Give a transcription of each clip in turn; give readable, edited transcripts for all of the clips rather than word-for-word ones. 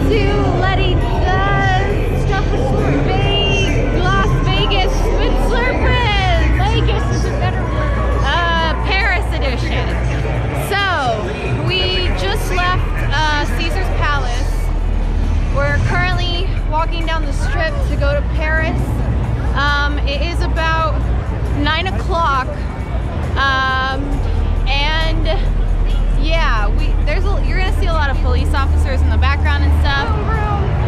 to Lety Does Stuff with Las Vegas with Slurpers. Vegas is a better word. Paris edition. So we just left Caesar's Palace. We're currently walking down the strip to go to Paris. It is about 9 o'clock. And yeah, you're gonna see a lot of police officers in the background and stuff.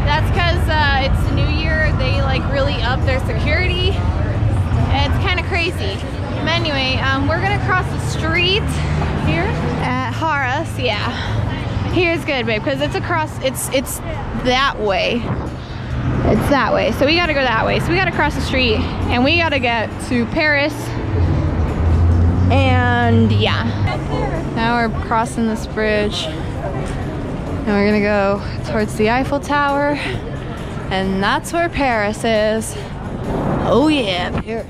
That's because it's the new year. They like really up their security. It's kind of crazy. But anyway, we're gonna cross the street here at Harris. Yeah, here's good, babe, because it's across. It's that way. It's that way. So we gotta go that way. So we gotta cross the street, and we gotta get to Paris. And yeah, now we're crossing this bridge and we're gonna go towards the Eiffel Tower, and that's where Paris is. Oh yeah, Paris.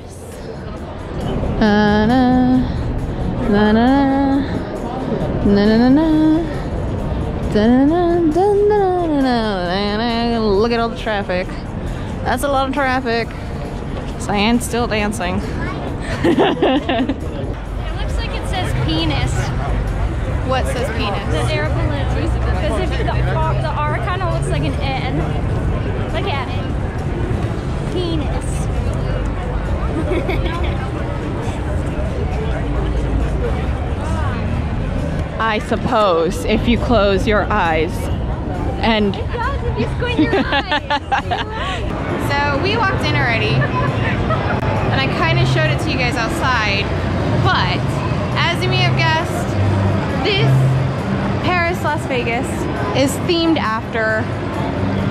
Na na na na na na na. Look at all the traffic. That's a lot of traffic. Cyan's still dancing. Penis. What says penis? The air balloon. Because if the R kind of looks like an N. Look at it. Penis. I suppose if you close your eyes and. It does if you squint your eyes. So we walked in already, and I kind of showed it to you guys outside, but. As you may have guessed, this Paris, Las Vegas is themed after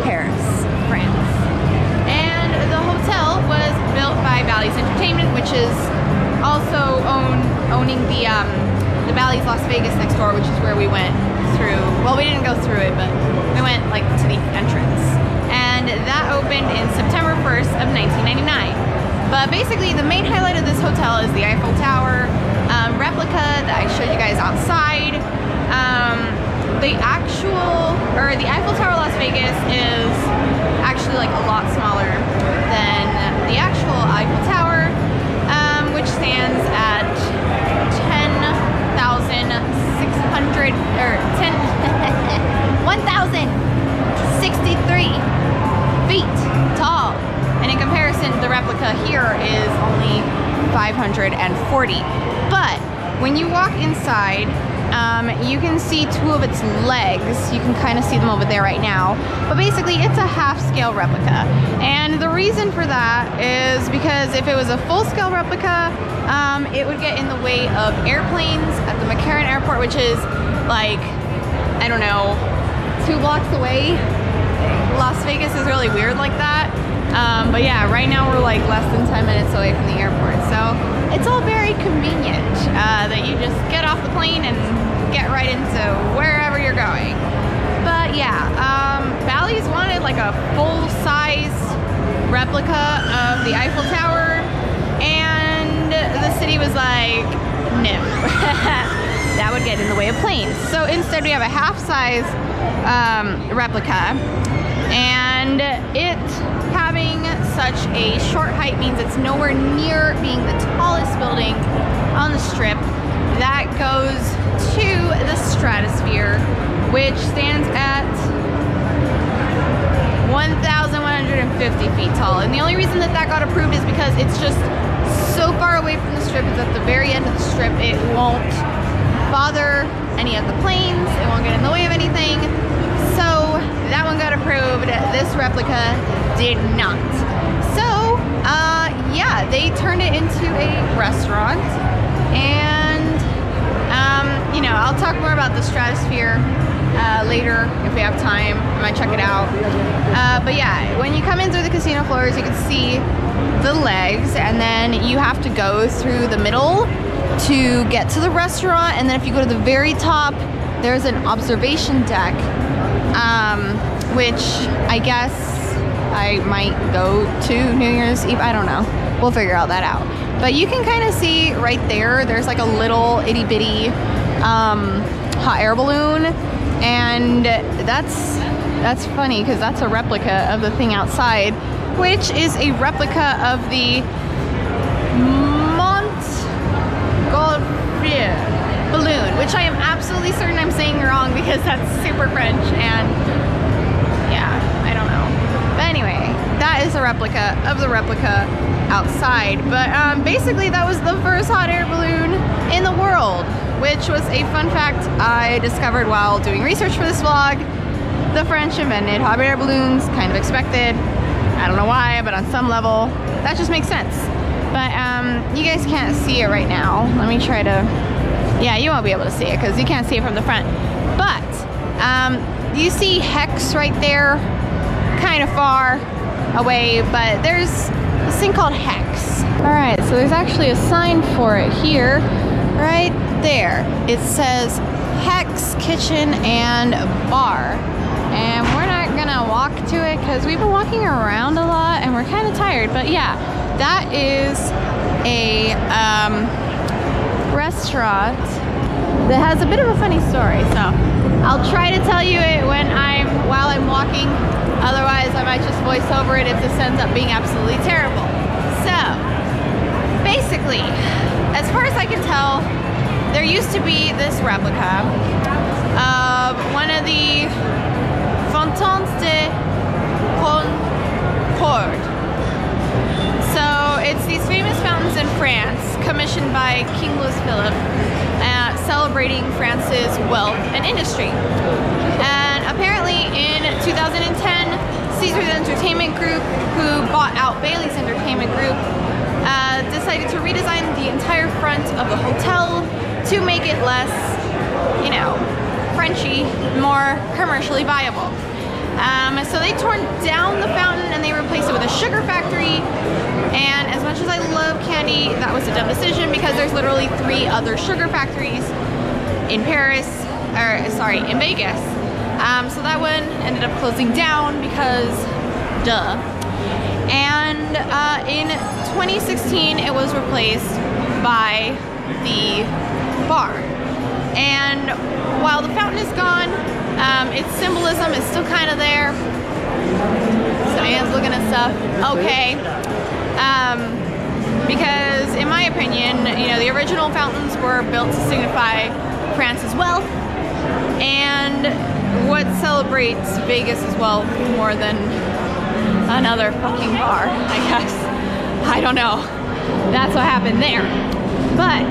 Paris, France. And the hotel was built by Bally's Entertainment, which is also owning the Bally's Las Vegas next door, which is where we went through. Well, we didn't go through it, but we went like to the entrance. And that opened in September 1st of 1999. But basically, the main highlight of this hotel is the Eiffel Tower replica that I showed you guys outside. The Eiffel Tower Las Vegas is actually like a lot smaller than the actual Eiffel Tower, which stands at 1,063 feet tall. And in comparison, the replica here is only 540. But when you walk inside, you can see two of its legs. You can kind of see them over there right now. But basically, it's a half-scale replica. And the reason for that is because if it was a full-scale replica, it would get in the way of airplanes at the McCarran Airport, which is like, I don't know, 2 blocks away. Las Vegas is really weird like that. But yeah, right now we're like less than 10 minutes away from the airport. So it's all very convenient that you just get off the plane and get right into wherever you're going. But yeah, Bally's wanted like a full-size replica of the Eiffel Tower, and the city was like, no, that would get in the way of planes. So instead we have a half-size replica, and it having such a short height means it's nowhere near being the tallest building on the strip. That goes to the stratosphere, which stands at 1,150 feet tall. And the only reason that got approved is because it's just so far away from the strip. It's at the very end of the strip. It won't bother any of the planes. It won't get in the way of anything. So that one got approved. This replica did not. So yeah, they turned it into a restaurant, and you know, I'll talk more about the stratosphere later if we have time. I might check it out. But yeah, when you come in through the casino floors, you can see the legs, and then you have to go through the middle to get to the restaurant. And then if you go to the very top, there's an observation deck, which I guess I might go to New Year's Eve. I don't know. We'll figure all that out. But you can kind of see right there, there's like a little itty bitty hot air balloon, and that's that's funny because that's a replica of the thing outside, which is a replica of the Montgolfier balloon, which I am absolutely certain I'm saying wrong because that's super French, and yeah, I don't know. But anyway, that is a replica of the replica outside. But basically that was the first hot air balloon in the world, which was a fun fact I discovered while doing research for this vlog. The French invented hot air balloons, kind of expected. I don't know why, but on some level that just makes sense. But you guys can't see it right now. Let me try to, yeah, you won't be able to see it because you can't see it from the front. But you see Hex right there, kind of far away, but there's this thing called Hex. All right, so there's actually a sign for it here, right there. It says Hex Kitchen and Bar. And we're not gonna walk to it because we've been walking around a lot and we're kind of tired. But yeah, that is a restaurant that has a bit of a funny story. So I'll try to tell you it while I'm walking. Otherwise, I might just voice over it if this ends up being absolutely terrible. So basically, as far as I can tell, there used to be this replica of one of the Fontans de Concorde. So it's these famous fountains in France commissioned by King Louis Philippe, celebrating France's wealth and industry. And apparently in 2010, Caesar's Entertainment Group, who bought out Bailey's Entertainment Group, decided to redesign the entire front of the hotel to make it less, you know, Frenchy, more commercially viable. So they tore down the fountain and they replaced it with a sugar factory. And as much as I love candy, that was a dumb decision because there's literally 3 other sugar factories in Paris, or sorry, in Vegas. So that one ended up closing down because duh. And in 2016, it was replaced by the bar. And while the fountain is gone, its symbolism is still kind of there. So Anne's looking at stuff. Okay. Because in my opinion, you know, the original fountains were built to signify France's wealth, and what celebrates Vegas' wealth more than another fucking bar, I guess. I don't know. That's what happened there. But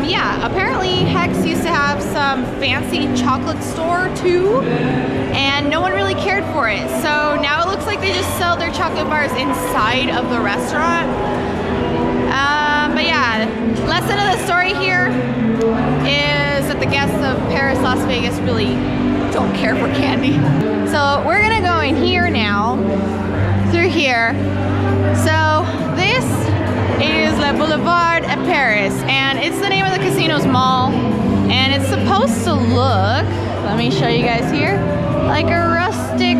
yeah, apparently Hex used to have some fancy chocolate store too, and no one really cared for it. So now it looks like they just sell their chocolate bars inside of the restaurant. But yeah, lesson of the story here is that the guests of Paris, Las Vegas really don't care for candy. So we're gonna go in here now, through here. So this is the Boulevard at Paris, and it's the name of the casino's mall, and it's supposed to look, let me show you guys here, like a rustic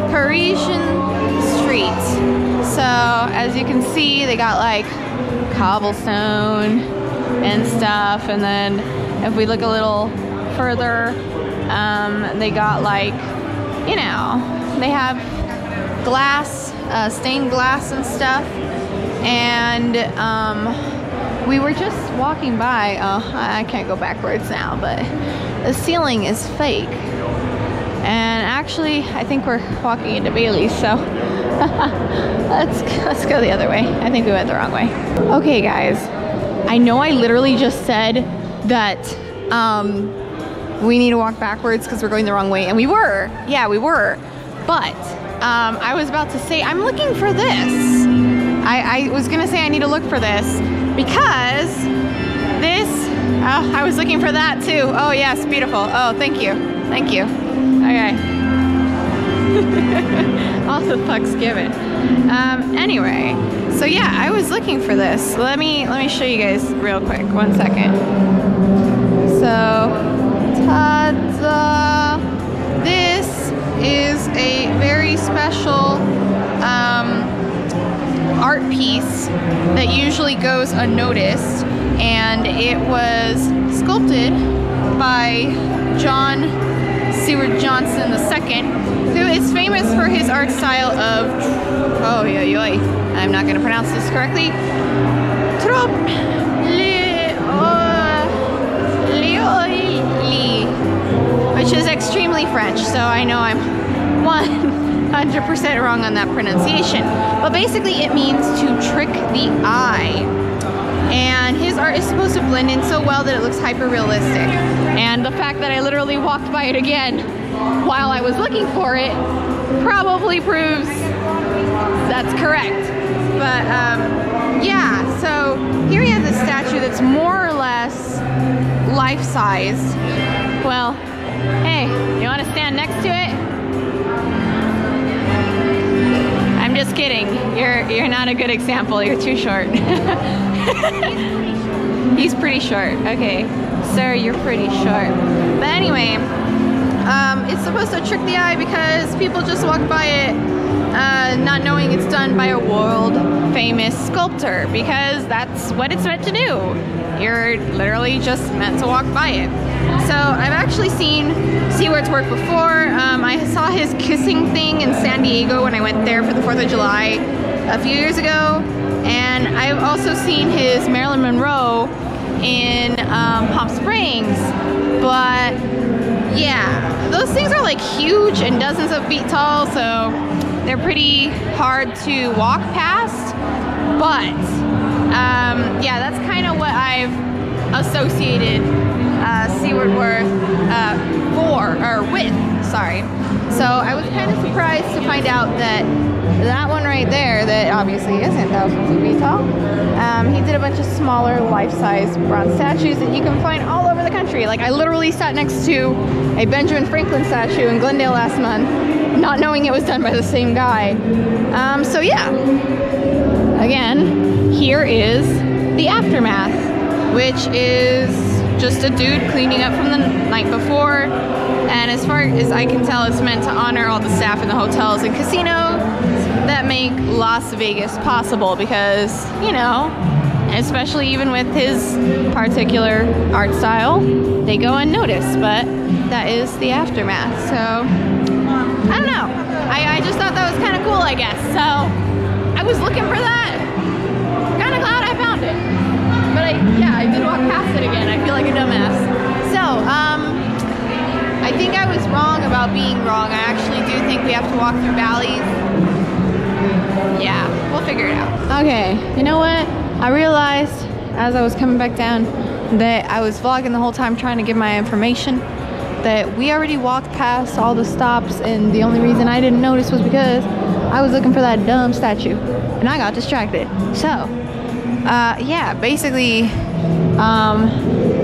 Parisian street. So as you can see, they got like cobblestone and stuff, and then if we look a little further, they got like, you know, they have glass, stained glass and stuff. And we were just walking by, I can't go backwards now, but the ceiling is fake. And actually, I think we're walking into Bailey's, so let's go the other way. I think we went the wrong way. Okay guys, I know I literally just said that we need to walk backwards because we're going the wrong way, and we were, yeah, we were. But I was about to say, I'm looking for this. I was gonna say I need to look for this because this, oh, I was looking for that too. Oh yes, beautiful. Oh, thank you. Thank you. Okay. All the fucks given. Anyway, so yeah, I was looking for this. Let me show you guys real quick. 1 second. So, ta-da! This is a very special art piece that usually goes unnoticed, and it was sculpted by John Seward Johnson II, who is famous for his art style of, oh yeah, I'm not going to pronounce this correctly, which is extremely French, so I know I'm 100% wrong on that pronunciation. But basically it means to trick the eye. And his art is supposed to blend in so well that it looks hyper realistic. And the fact that I literally walked by it again while I was looking for it probably proves that's correct. But yeah, so here you have the statue that's more or less life-sized. Well, hey, you want to stand next to it? I'm just kidding. You're not a good example. You're too short. He's pretty short. Okay, sir, you're pretty short. But anyway, it's supposed to trick the eye because people just walk by it not knowing it's done by a world-famous sculptor, because that's what it's meant to do. You're literally just meant to walk by it. So I've actually seen Seward's work before. I saw his kissing thing in San Diego when I went there for the 4th of July a few years ago. And I've also seen his Marilyn Monroe in Palm Springs. But yeah, those things are like huge and dozens of feet tall, so they're pretty hard to walk past. But yeah, that's kind of what I've associated Seward with. Sorry. So I was kind of surprised to find out that that one right there, that obviously isn't thousands of feet tall, he did a bunch of smaller life-size bronze statues that you can find all over the country. Like, I literally sat next to a Benjamin Franklin statue in Glendale last month, not knowing it was done by the same guy. So yeah, again, here is the aftermath, which is just a dude cleaning up from the night before. And as far as I can tell, it's meant to honor all the staff in the hotels and casinos that make Las Vegas possible, because, you know, especially even with his particular art style, they go unnoticed. But that is the aftermath. So I don't know, I just thought that was kind of cool, I guess. So I was looking for that, kind of glad I found it. But yeah, I did walk past it again. I feel like a dumbass. So I think I was wrong about being wrong. I actually do think we have to walk through valleys. Yeah, we'll figure it out. Okay, you know what? I realized as I was coming back down that I was vlogging the whole time trying to give my information, that we already walked past all the stops, and the only reason I didn't notice was because I was looking for that dumb statue and I got distracted. So yeah, basically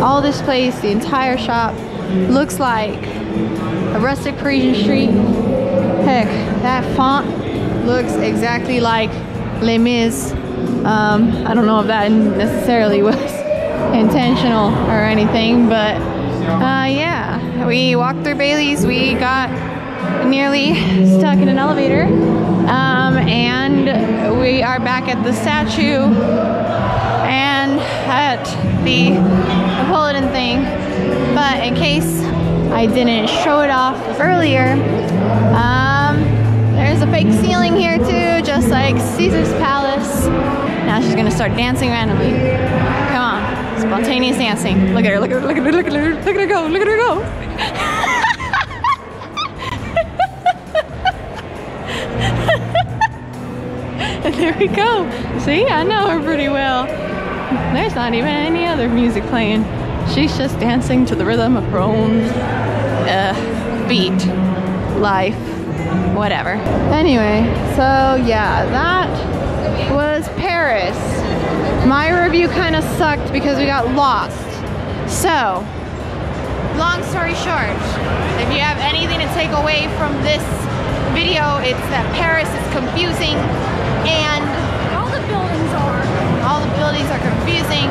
all this place, the entire shop, looks like a rustic Parisian street. Heck, that font looks exactly like Les Mis. I don't know if that necessarily was intentional or anything, but yeah, we walked through Bailey's. We got nearly stuck in an elevator, and we are back at the statue and at the Napoleon thing. But in case I didn't show it off earlier, there's a fake ceiling here too, just like Caesar's Palace. Now she's gonna start dancing randomly. Come on, spontaneous dancing. Look at her, look at her, look at her, look at her, look at her go, look at her go. And there we go. See, I know her pretty well. There's not even any other music playing. She's just dancing to the rhythm of her own beat, life, whatever. Anyway, so yeah, that was Paris. My review kind of sucked because we got lost. So, long story short, if you have anything to take away from this video, it's that Paris is confusing, and all the buildings are confusing,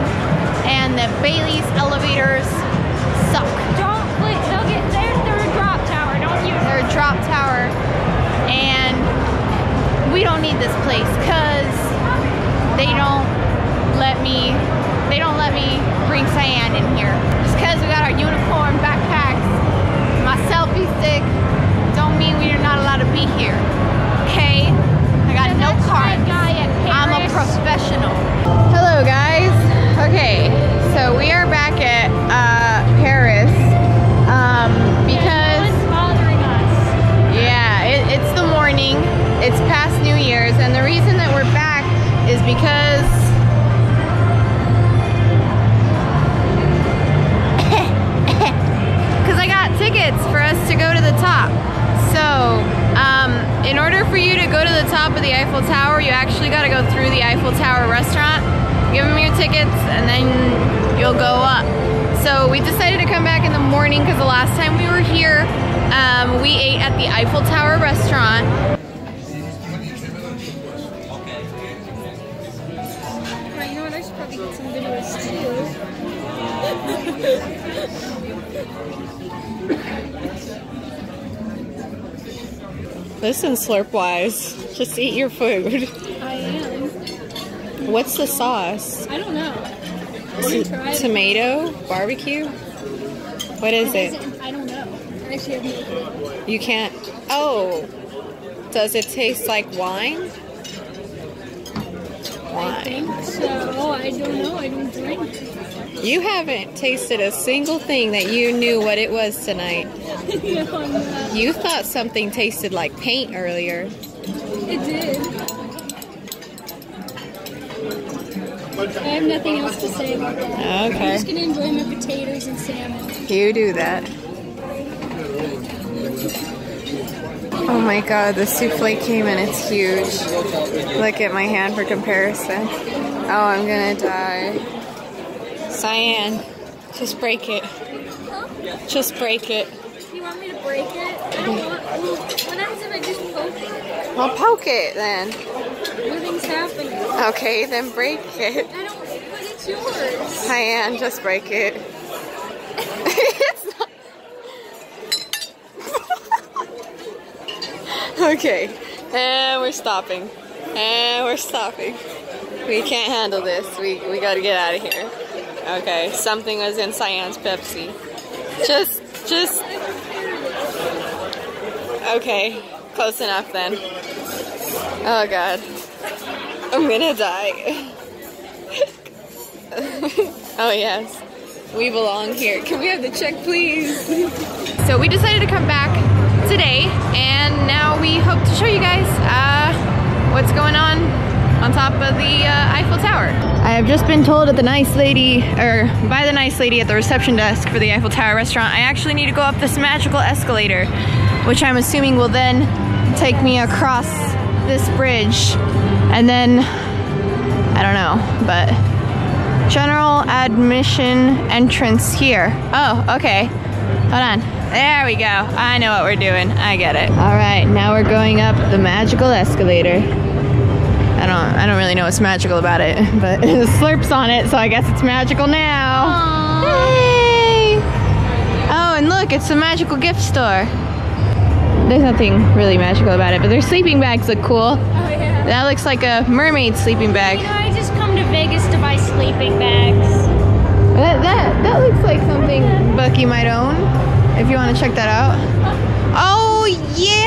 and the Bailey's elevators suck. They're a drop tower. Don't use them. They're a drop tower, and we don't need this place because they don't let me bring sand in here. Just because we got our uniform backpacks, my my selfie stick don't mean we are not allowed to be here. Okay? I got no cards. I'm a professional. Hello guys. Okay, so we are back at Paris because no one's bothering us. Yeah, it's the morning. It's past New Year's, and the reason that we're back is because I got tickets for us to go to the top. So, in order for you to go to the top of the Eiffel Tower, you actually got to go through the Eiffel Tower restaurant, give them your tickets, and then you'll go up. So we decided to come back in the morning because the last time we were here, we ate at the Eiffel Tower restaurant. Right, you know what? I should probably get some videos too. Listen, Slurpwise, just eat your food. I am. What's the sauce? I don't know. Tomato? Barbecue? What is it? I don't know. I actually have no clue. You can't. Oh, does it taste like wine? I think so. I don't know. I don't drink. You haven't tasted a single thing that you knew what it was tonight. No, I'm not. You thought something tasted like paint earlier. It did. I have nothing else to say about that. Okay. I'm just gonna enjoy my potatoes and salmon. You do that. Oh my god, the souffle came and it's huge. Look at my hand for comparison. Oh, I'm gonna die. Cyan, just break it. Huh? Just break it. You want me to break it? I don't want. What happens if I just poke it? Well, poke it then. Nothing's happening. Okay, then break it. I don't. But it's yours. Cyan, just break it. It's not. Okay, and we're stopping. And we're stopping. We can't handle this. We gotta get out of here. Okay, something was in Cyan's Pepsi. Just. Okay, close enough then. Oh god. I'm gonna die. Oh yes, we belong here. Can we have the check please? So we decided to come back today, and now we hope to show you guys what's going on top of the Eiffel Tower. I have just been told at the nice lady, or by the nice lady at the reception desk for the Eiffel Tower restaurant, I actually need to go up this magical escalator, which I'm assuming will then take me across this bridge, and then I don't know, but general admission entrance here. Oh, okay. Hold on. There we go. I know what we're doing. I get it. All right, now we're going up the magical escalator. I don't really know what's magical about it, but the Slurp's on it, so I guess it's magical now. Aww. Hey! Oh, and look, it's a magical gift store. There's nothing really magical about it, but their sleeping bags look cool. Oh yeah. That looks like a mermaid sleeping bag. You know, I just come to Vegas to buy sleeping bags. That looks like something Bucky might own, if you want to check that out. Oh, yeah.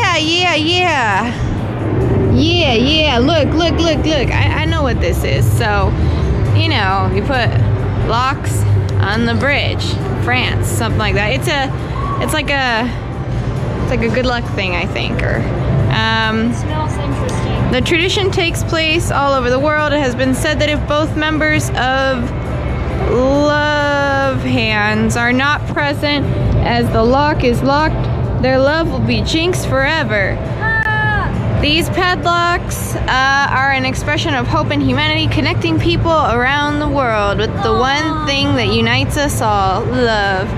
Look. I know what this is. So, you know, you put locks on the bridge. France, something like that. It's like a good luck thing, I think. Or It smells interesting. the tradition takes place all over the world. It has been said that if both members of love hands are not present as the lock is locked, their love will be jinxed forever. These padlocks are an expression of hope and humanity, connecting people around the world with the one thing that unites us all, love.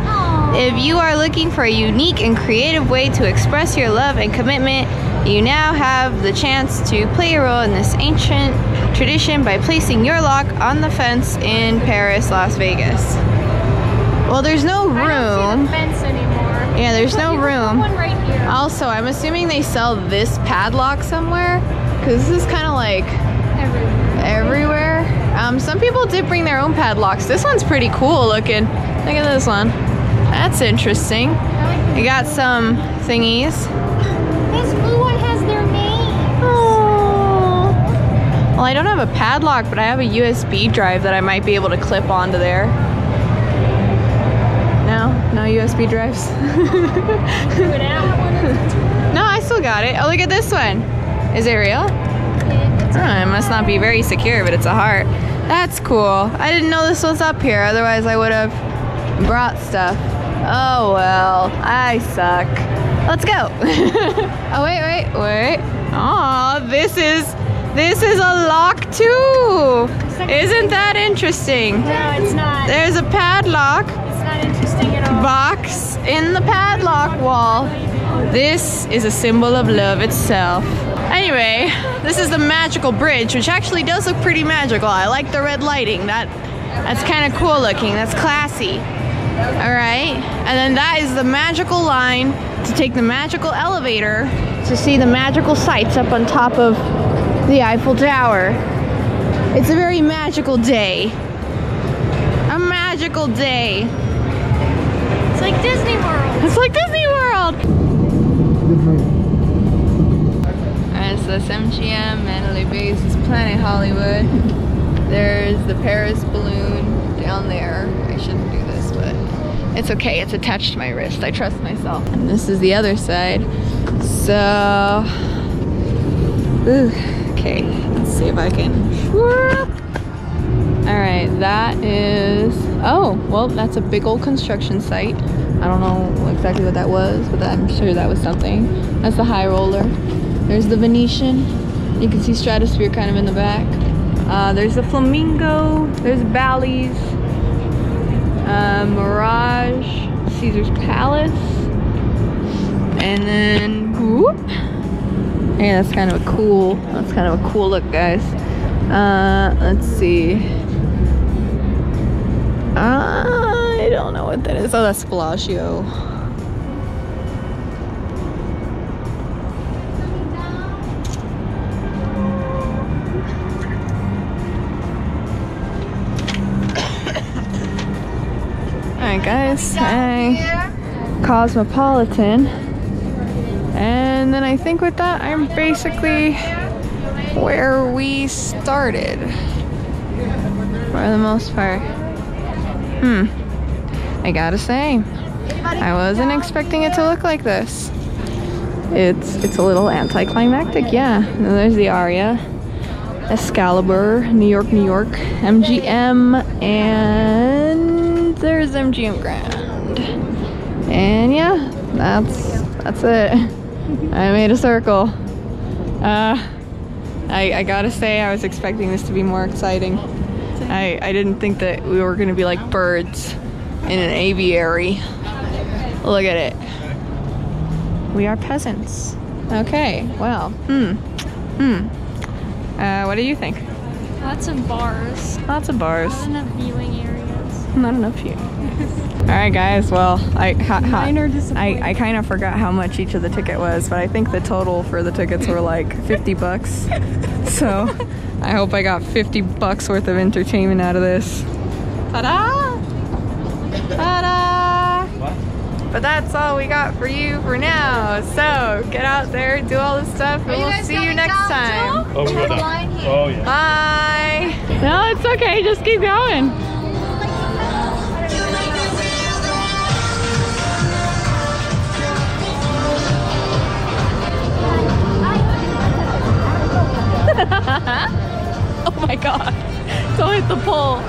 If you are looking for a unique and creative way to express your love and commitment, you now have the chance to play a role in this ancient tradition by placing your lock on the fence in Paris, Las Vegas. Well, there's no room. I don't see the fence anymore. Yeah, there's no room. One right here. Also, I'm assuming they sell this padlock somewhere, because this is kind of like everywhere. Some people did bring their own padlocks. This one's pretty cool looking. Look at this one. That's interesting. I like You got some thingies. This blue one has their name. Oh. Well, I don't have a padlock, but I have a USB drive that I might be able to clip onto there. No USB drives. Threw it out. No, I still got it. Oh, look at this one. Is it real? Oh, it must not be very secure, but it's a heart. That's cool. I didn't know this was up here. Otherwise, I would have brought stuff. Oh well, I suck. Let's go. Oh wait. Oh, this is a lock too. Isn't that interesting? No, it's not. There's a padlock. It's not interesting at all. Box in the padlock wall. This is a symbol of love itself. Anyway, this is the magical bridge, which actually does look pretty magical. I like the red lighting. That's kind of cool looking. That's classy. All right, and then that is the magical line to take the magical elevator to see the magical sights up on top of the Eiffel Tower. It's a very magical day. A magical day. It's like Disney World. It's like Disney World. Alright, so that's MGM, Mandalay Bay, this is Planet Hollywood. There's the Paris balloon down there. I shouldn't do this, but it's okay. It's attached to my wrist. I trust myself. And this is the other side. So, ooh, okay. Let's see if I can. All right, that is. Oh, well, that's a big old construction site. I don't know exactly what that was, but I'm sure that was something. That's the high roller. There's the Venetian. You can see Stratosphere kind of in the back. There's the Flamingo. There's Bally's. Mirage, Caesar's Palace, and then whoop. Yeah, that's kind of a cool look, guys. Let's see. I don't know what that is. Oh, that's Bellagio. Alright guys, Cosmopolitan, and then I think with that I'm basically where we started for the most part. I gotta say, I wasn't expecting it to look like this. It's a little anticlimactic, yeah. And then there's the Aria, Excalibur, New York, MGM, and there's MGM Grand. And yeah, that's it. I made a circle. I gotta say, I was expecting this to be more exciting. I didn't think that we were gonna be like birds in an aviary. Look at it. We are peasants. Okay, well, what do you think? Lots of bars. Lots of bars. Not enough viewing areas. Not enough viewing. All right, guys. Well, I kind of forgot how much each of the ticket was, but I think the total for the tickets were like 50 bucks. So I hope I got 50 bucks worth of entertainment out of this. Ta-da! Ta-da! But that's all we got for you for now. So get out there, do all this stuff, and we'll see you next time. Oh, we go down. Oh, yeah. Bye. No, it's okay. Just keep going. Oh my God. Don't hit the pole.